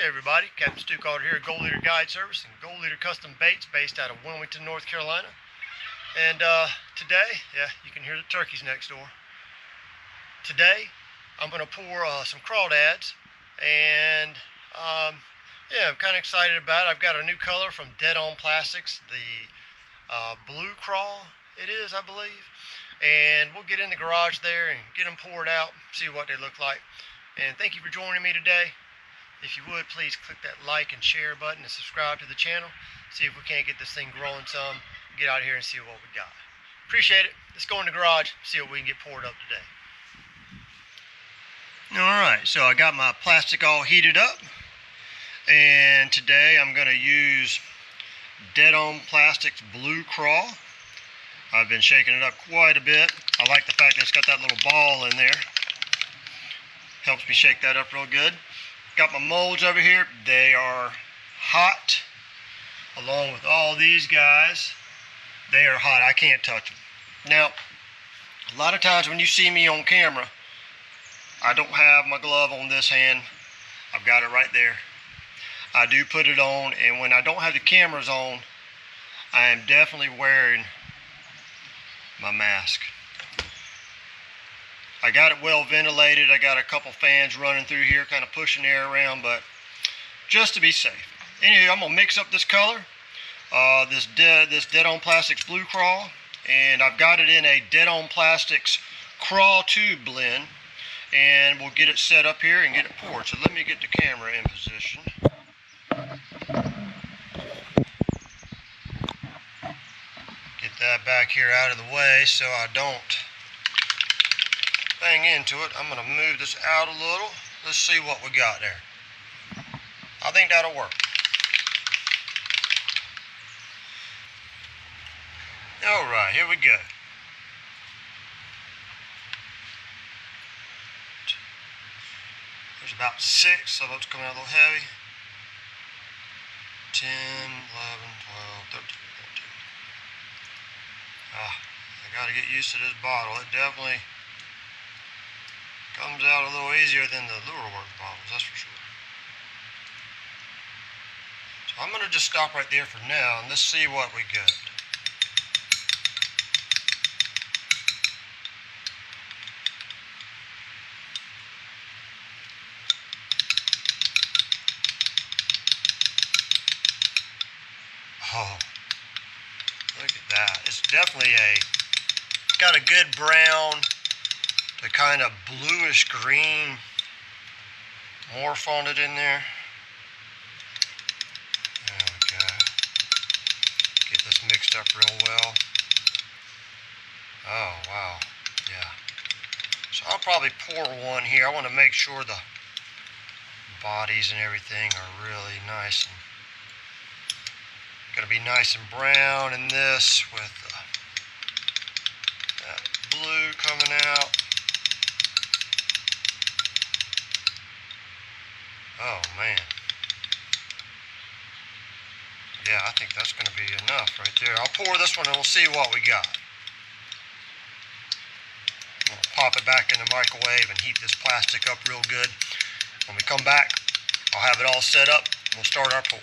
Hey everybody, Captain Stu Carter here at Gold Leader Guide Service and Gold Leader Custom Baits based out of Wilmington, North Carolina. And today, you can hear the turkeys next door. Today, I'm going to pour some crawdads and I'm kind of excited about it. I've got a new color from Deaad On Plastix, the Blue Craw it is, I believe. And we'll get in the garage there and get them poured out, see what they look like. And thank you for joining me today. If you would, please click that like and share button and subscribe to the channel. See if we can't get this thing growing some. Get out here and see what we got. Appreciate it. Let's go in the garage, see what we can get poured up today. Alright, so I got my plastic all heated up. And today I'm going to use Deaad On Plastix Blue Craw. I've been shaking it up quite a bit. I like the fact that it's got that little ball in there. Helps me shake that up real good. Got my molds over here. They are hot, along with all these guys. They are hot. I can't touch them. Now, a lot of times when you see me on camera, I don't have my glove on this hand. I've got it right there. I do put it on, and when I don't have the cameras on, I am definitely wearing my mask. I got it well ventilated. I got a couple fans running through here, kind of pushing air around, but just to be safe. Anyway, I'm gonna mix up this color, this Deaad On Plastix Blue Craw, and I've got it in a Deaad On Plastix Craw 2 blend, and we'll get it set up here and get it poured. So let me get the camera in position. Get that back here out of the way so I don't bang into it. I'm going to move this out a little. Let's see what we got there. I think that'll work. Alright, here we go. There's about 6, so it's coming out a little heavy. 10, 11, 12, 13, 14. I gotta get used to this bottle. It definitely comes out a little easier than the lure work bottles, that's for sure. So I'm going to just stop right there for now and let's see what we got. Oh, look at that. It's definitely got a good brown, the kind of bluish green morph on it in there. There we go. Get this mixed up real well. Oh wow, yeah. So I'll probably pour one here. I want to make sure the bodies and everything are really nice and gonna be nice and brown in this with that blue coming out. Oh man. Yeah, I think that's going to be enough right there. I'll pour this one and we'll see what we got. I'm going to pop it back in the microwave and heat this plastic up real good. When we come back, I'll have it all set up and we'll start our pour.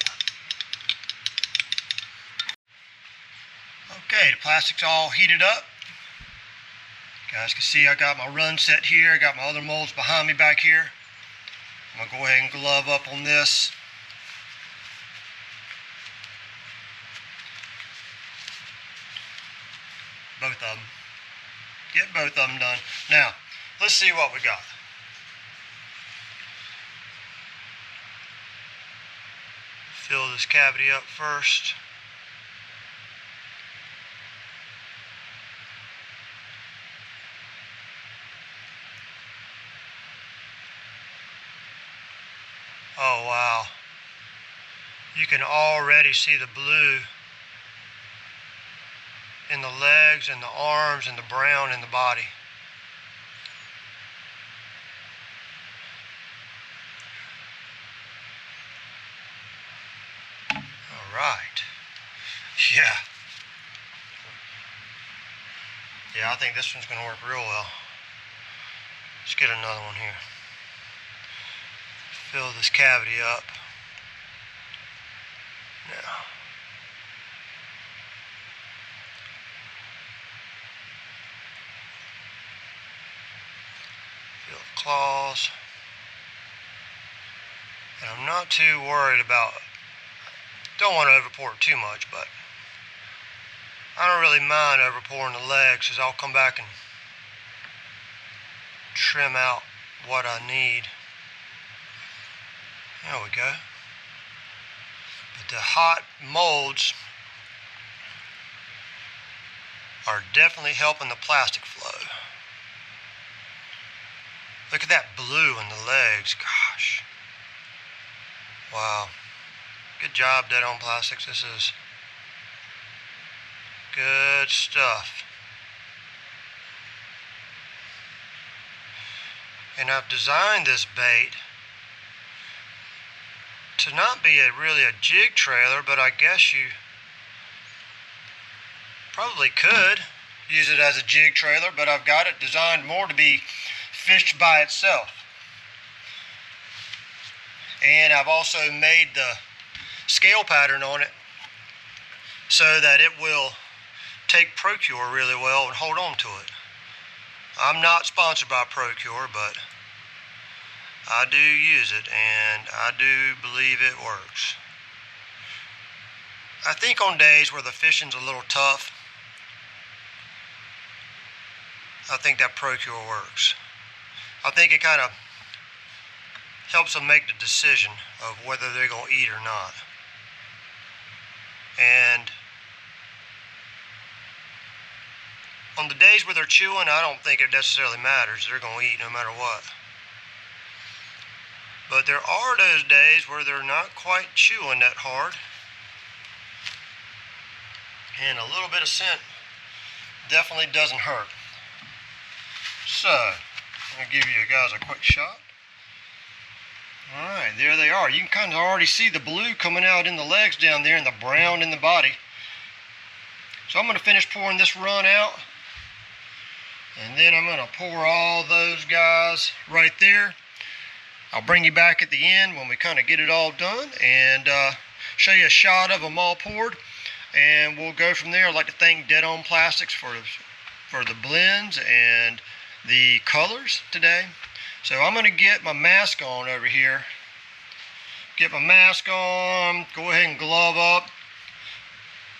Okay, the plastic's all heated up. You guys can see I got my run set here. I got my other molds behind me back here. I'm going to go ahead and glove up on this. Both of them. Get both of them done. Now, let's see what we got. Fill this cavity up first. Oh wow, you can already see the blue in the legs and the arms and the brown in the body. All right, yeah, I think this one's going to work real well. Let's get another one here. Fill this cavity up. Now, feel the claws. And I'm not too worried about, don't want to overpour it too much, but I don't really mind overpouring the legs, because I'll come back and trim out what I need. There we go. But the hot molds are definitely helping the plastic flow. Look at that blue in the legs, gosh. Wow. Good job, Deaad On Plastix. This is good stuff. And I've designed this bait to not be really a jig trailer, but I guess you probably could use it as a jig trailer, but I've got it designed more to be fished by itself. And I've also made the scale pattern on it so that it will take Procure really well and hold on to it. I'm not sponsored by Procure, but I do use it, and I do believe it works. I think on days where the fishing's a little tough, I think that Procure works. I think it kind of helps them make the decision of whether they're going to eat or not. And on the days where they're chewing, I don't think it necessarily matters. They're going to eat no matter what. But there are those days where they're not quite chewing that hard. And a little bit of scent definitely doesn't hurt. So, I'm going to give you guys a quick shot. Alright, there they are. You can kind of already see the blue coming out in the legs down there and the brown in the body. So I'm going to finish pouring this run out. And then I'm going to pour all those guys right there. I'll bring you back at the end when we kind of get it all done and show you a shot of them all poured. And we'll go from there. I'd like to thank Deaad On Plastix for the blends and the colors today. So I'm going to get my mask on over here. Get my mask on, go ahead and glove up,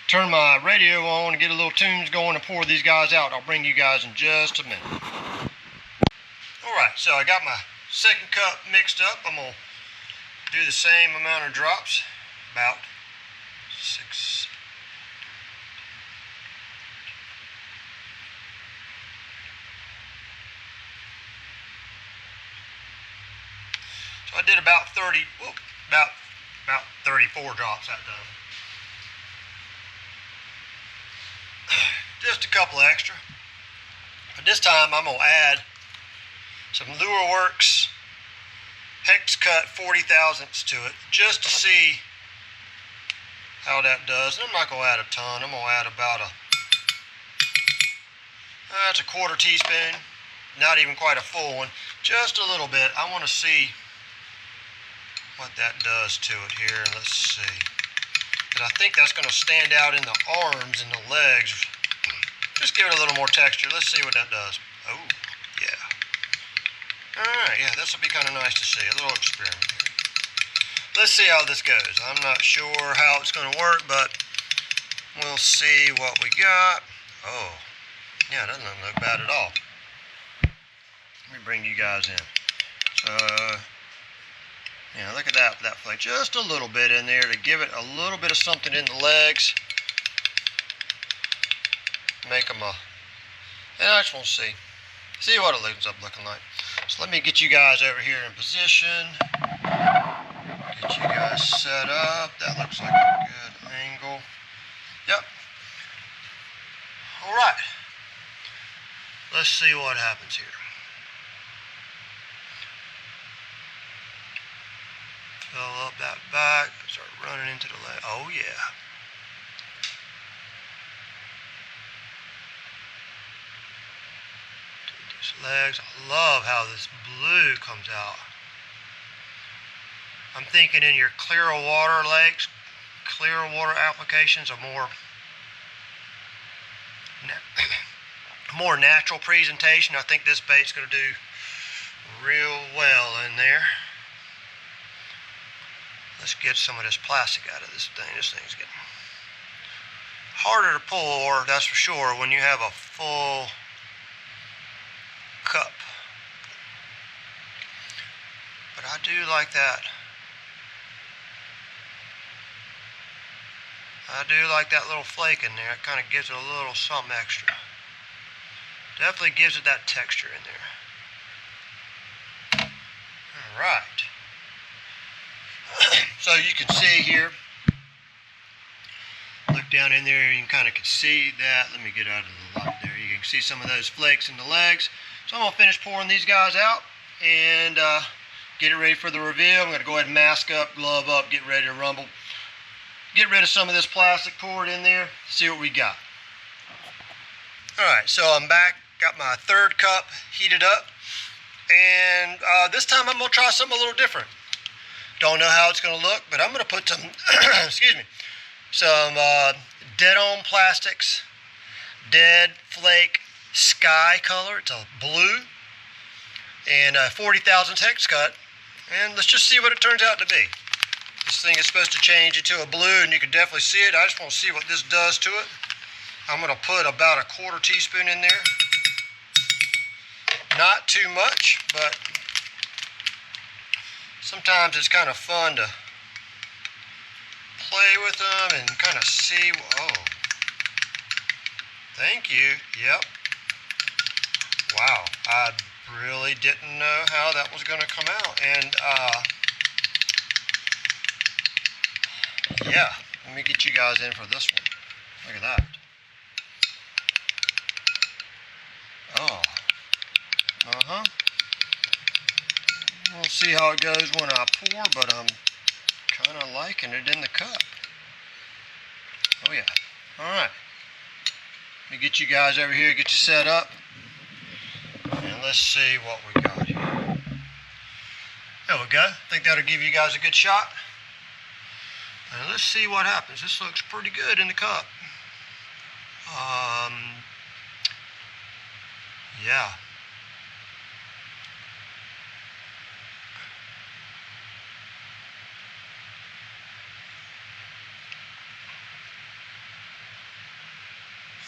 turn my radio on and get a little tunes going and pour these guys out. I'll bring you guys in just a minute. Alright, so I got my second cup mixed up. I'm going to do the same amount of drops, about 6. So I did about 34 drops that time. Just a couple extra. But this time I'm going to add some Lure Works hex cut 40 thousandths to it just to see how that does. And I'm not going to add a ton. I'm going to add about that's a quarter teaspoon, not even quite a full one, just a little bit. I want to see what that does to it here. Let's see, because I think that's going to stand out in the arms and the legs. Just give it a little more texture. Let's see what that does. Oh, yeah. Alright, yeah, this will be kind of nice to see. A little experiment here. Let's see how this goes. I'm not sure how it's going to work, but we'll see what we got. Oh, yeah, that doesn't look bad at all. Let me bring you guys in. So, yeah, look at that flake. Just a little bit in there to give it a little bit of something in the legs. Make them and I just want to see what it ends up looking like. So let me get you guys over here in position. Get you guys set up. That looks like a good angle. Yep. Alright. Let's see what happens here. Fill up that back. Start running into the leg. Oh yeah. Legs. I love how this blue comes out. I'm thinking in your clear water lakes, clear water applications, a more natural presentation. I think this bait's going to do real well in there. Let's get some of this plastic out of this thing. This thing's getting harder to pour, that's for sure, when you have a full cup. But I do like that. I do like that little flake in there. It kind of gives it a little something extra. Definitely gives it that texture in there. Alright. So you can see here, look down in there, you can kind of see that. Let me get out of the light there. You can see some of those flakes in the legs. So I'm going to finish pouring these guys out and get it ready for the reveal. I'm going to go ahead and mask up, glove up, get ready to rumble. Get rid of some of this plastic, pour it in there, see what we got. Alright, so I'm back, got my third cup heated up, and this time I'm going to try something a little different. Don't know how it's going to look, but I'm going to put some, excuse me, some Deaad On Plastix Dead Flake Sky color. It's a blue and a 40,000 hex cut, and let's just see what it turns out to be. This thing is supposed to change into a blue, and you can definitely see it. I just want to see what this does to it. I'm going to put about a quarter teaspoon in there. Not too much, but sometimes it's kind of fun to play with them and kind of see. Oh, thank you. Yep. Wow, I really didn't know how that was going to come out. And yeah, let me get you guys in for this one. Look at that. Oh. We'll see how it goes when I pour, but I'm kind of liking it in the cup. Oh yeah. Alright. Let me get you guys over here, get you set up. And let's see what we got here. There we go. I think that'll give you guys a good shot. And let's see what happens. This looks pretty good in the cup. Yeah.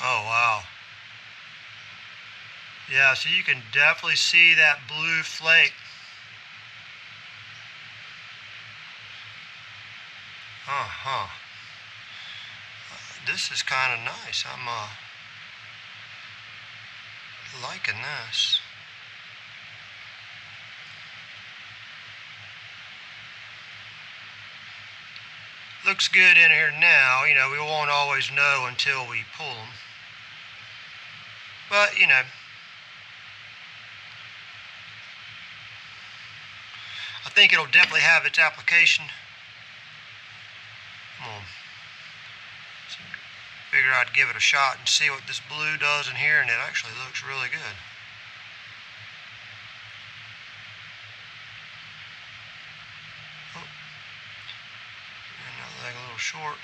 Oh, wow. Yeah, so you can definitely see that blue flake. This is kind of nice. I'm liking this. Looks good in here now. You know, we won't always know until we pull them. But, you know, I think it'll definitely have its application. Figure I'd give it a shot and see what this blue does in here, and it actually looks really good. Oh. Another leg a little short.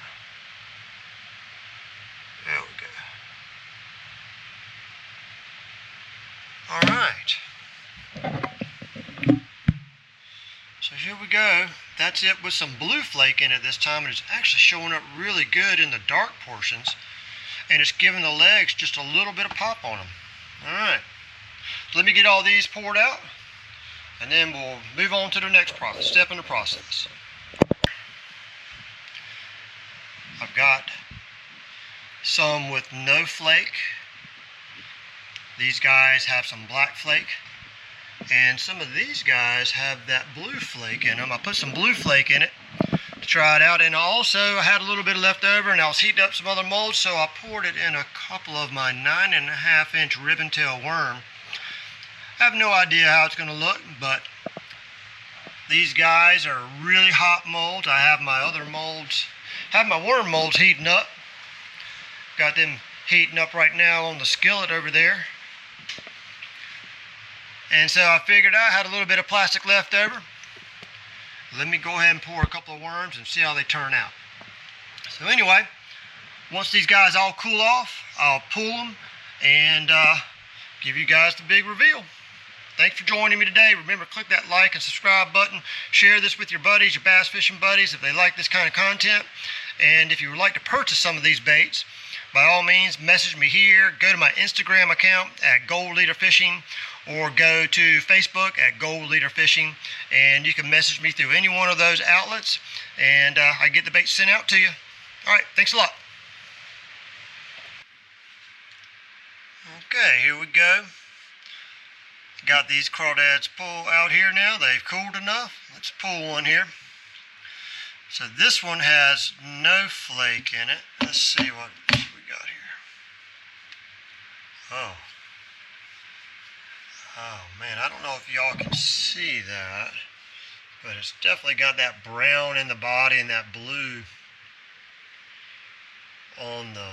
There we go. Alright. So here we go. That's it with some blue flake in it this time, and it's actually showing up really good in the dark portions, and it's giving the legs just a little bit of pop on them. Alright, so let me get all these poured out, and then we'll move on to the next step in the process. I've got some with no flake. These guys have some black flake. And some of these guys have that blue flake in them. I put some blue flake in it to try it out. And also I had a little bit left over, and I was heating up some other molds, so I poured it in a couple of my 9.5 inch ribbon tail worm. I have no idea how it's going to look, but these guys are really hot molds. I have my other molds, have my worm molds heating up. Got them heating up right now on the skillet over there. And so I figured I had a little bit of plastic left over. Let me go ahead and pour a couple of worms and see how they turn out. So anyway, once these guys all cool off, I'll pull them and give you guys the big reveal. Thanks for joining me today. Remember, click that like and subscribe button. Share this with your buddies, your bass fishing buddies, if they like this kind of content. And if you would like to purchase some of these baits, by all means, message me here. Go to my Instagram account at Gold Leader Fishing, or go to Facebook at Gold Leader Fishing, and you can message me through any one of those outlets, and I get the bait sent out to you. All right, thanks a lot. Okay, here we go. Got these crawdads pull out here now. They've cooled enough. Let's pull one here. So this one has no flake in it. Let's see what we got here. Oh man, I don't know if y'all can see that, but it's definitely got that brown in the body and that blue on the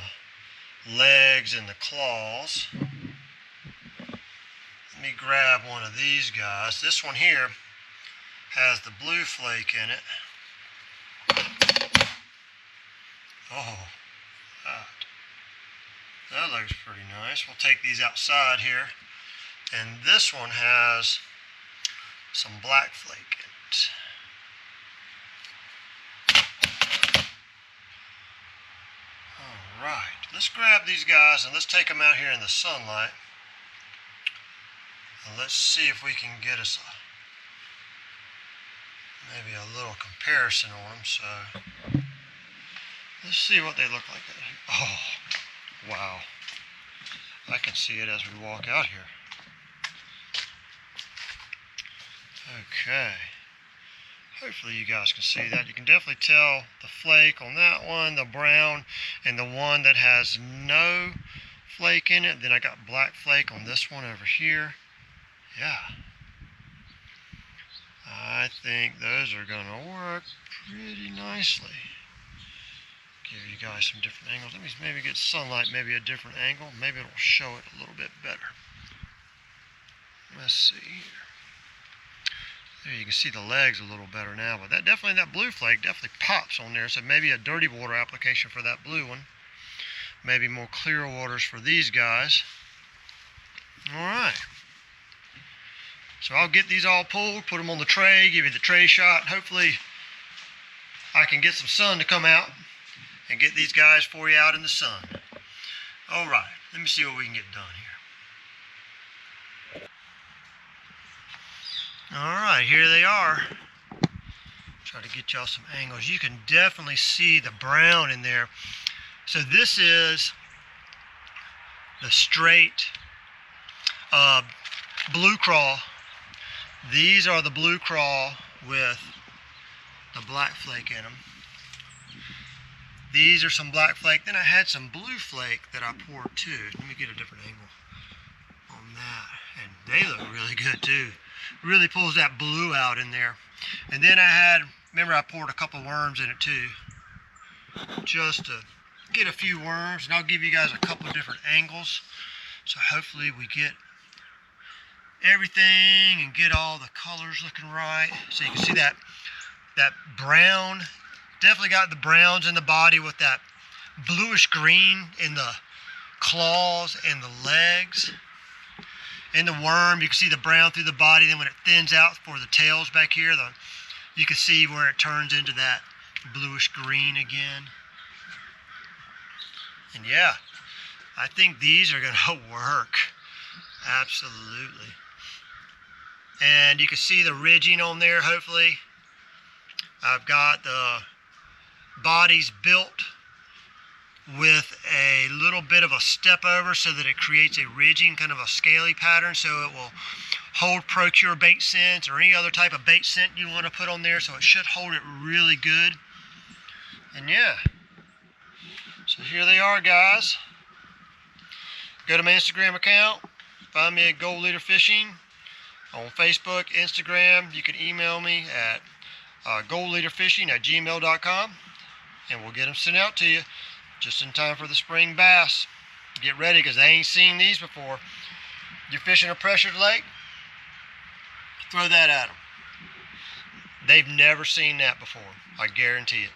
legs and the claws. Let me grab one of these guys. This one here has the blue flake in it. Oh, that looks pretty nice. We'll take these outside here. And this one has some black flake in it. All right, let's grab these guys and let's take them out here in the sunlight. And let's see if we can get us maybe a little comparison on them. So let's see what they look like. Oh, wow. I can see it as we walk out here. Okay. Hopefully you guys can see that. You can definitely tell the flake on that one, the brown, and the one that has no flake in it. Then I got black flake on this one over here. Yeah, I think those are going to work pretty nicely. Give you guys some different angles. Let me maybe get sunlight, maybe a different angle. Maybe it'll show it a little bit better. Let's see here. There you can see the legs a little better now, but that blue flake definitely pops on there. So maybe a dirty water application for that blue one. Maybe more clear waters for these guys. All right. So I'll get these all pulled, put them on the tray, give you the tray shot. Hopefully I can get some sun to come out and get these guys for you out in the sun. All right, let me see what we can get done here. All right, here they are. Try to get y'all some angles. You can definitely see the brown in there. So this is the straight blue craw. These are the blue craw with the black flake in them. These are some black flake. Then I had some blue flake that I poured too. Let me get a different angle on that. And they look really good too. Really pulls that blue out in there. And then I had, remember I poured a couple worms in it too. Just to get a few worms. And I'll give you guys a couple different angles. So hopefully we get everything and get all the colors looking right. So you can see that brown, definitely got the browns in the body with that bluish green in the claws and the legs. In the worm, you can see the brown through the body. Then when it thins out for the tails back here, you can see where it turns into that bluish green again. And yeah, I think these are going to work. Absolutely. And you can see the ridging on there, hopefully. I've got the bodies built with a little bit of a step over so that it creates a ridging, kind of a scaly pattern, so it will hold Procure bait scents or any other type of bait scent you want to put on there, so it should hold it really good. And yeah, so here they are, guys. Go to my Instagram account, find me at Gold Leader Fishing on Facebook, Instagram. You can email me at goldleaderfishing@gmail.com, and we'll get them sent out to you just in time for the spring bass. Get ready, because they ain't seen these before. You're fishing a pressured lake, throw that at them. They've never seen that before, I guarantee it.